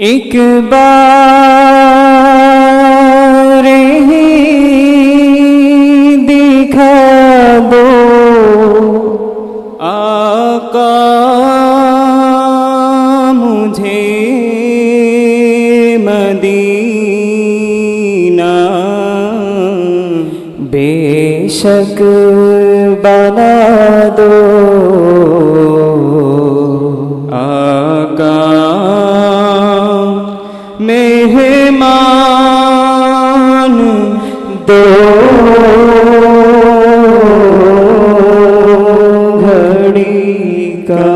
एक बार ही दिखा दो आका मुझे मदीना, बेशक बना दो आका मेहमान दो घड़ी का।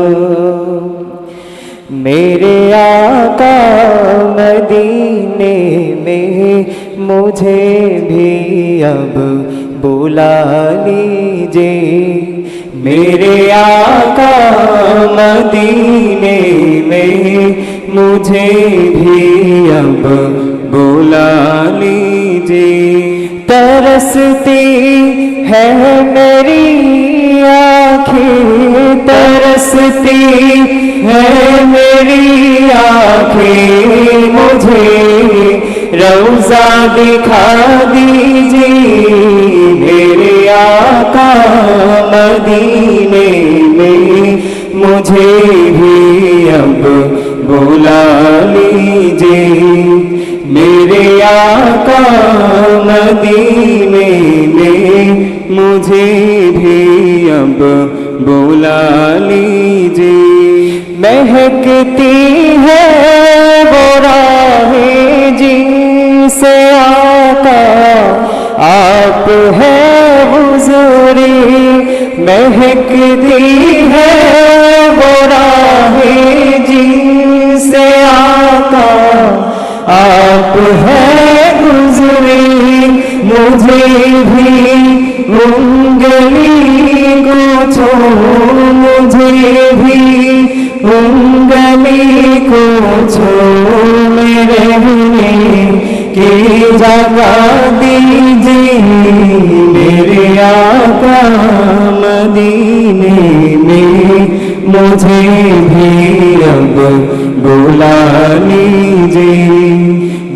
मेरे आका मदीने में मुझे भी अब बुला लीजिए। मेरे आका मदीने में मुझे भी अब बुला लीजिए। तरसती है मेरी आँखें, तरसती है मेरी आँखें, मुझे रौज़ा दिखा दीजिए। मेरे आका मदीने में मुझे भी अब बुला लीजिए। मेरे आका मदीने में मुझे भी अब बुला लीजिए। महकती है वो राहें जिनसे आका आप है हुज़ूरी। महकती है वो राहें जिनसे आका आप है हुज़ूरी। मुझे भी उंगली को छू, मुझे भी उंगली को छू, मेरे रहने की जगह दीजिए। मेरे आका मदीने में मुझे भी अब बुला लीजिए।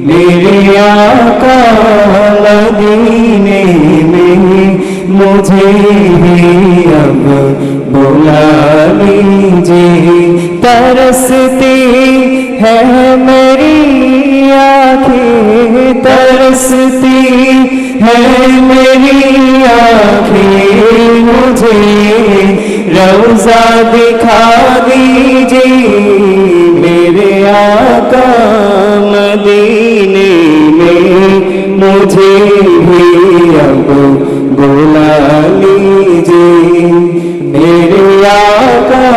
मेरे आका मदीने में मुझे भी अब बुला लीजिए। तरसती है मेरी आँखें, तरसती है मेरी आँखें, मुझे रौज़ा दिखा दीजिए। मेरे आका मदीने में मुझे भी अब बुला लीजिए। मेरे आका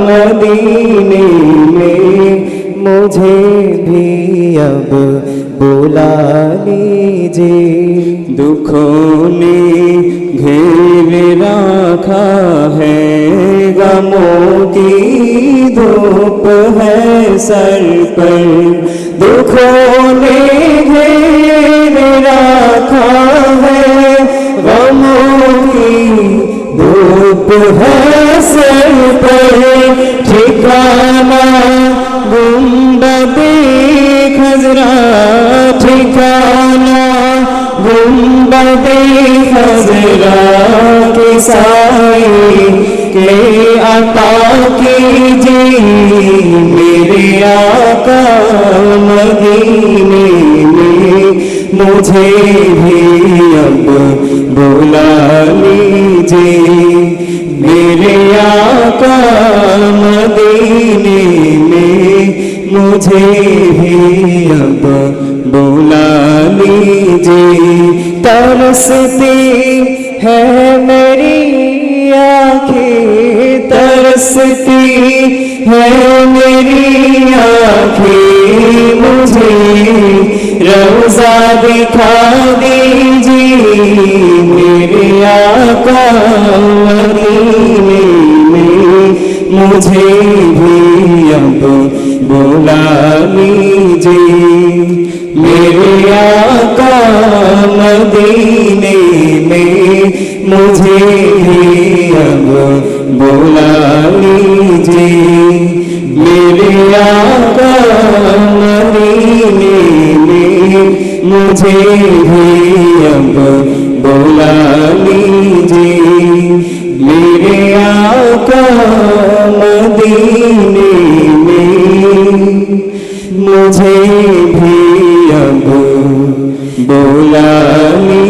मदीने में मुझे भी अब बुला लीजिए। दुखों ने घेर रखा है, गमों की धूप है सर पर। दुखों ने घेर रखा है, गमों की धूप है सर पर। ठिकाना गुंबदे खजरा, ठिकाना गुंबदे खजरा के साए के अता कीजिए। मेरे आका मदीने में मुझे भी अब बुला लीजिए। मेरे आका मदीने में मुझे भी अब बुला लीजिए। तरसती है मेरी आँखें, तरसती है मेरी आँखें, मुझे रौज़ा दिखा दीजिए। मेरे आका मदीने में मुझे भी अब बुला लीजिए। मेरे आका मदीने में मुझे भी अब बुला लीजिए। मेरे आका मदीने में मुझे भी अब बुला लीजिए मेरे आका मदीने में मुझे भी अब बुला लीजिए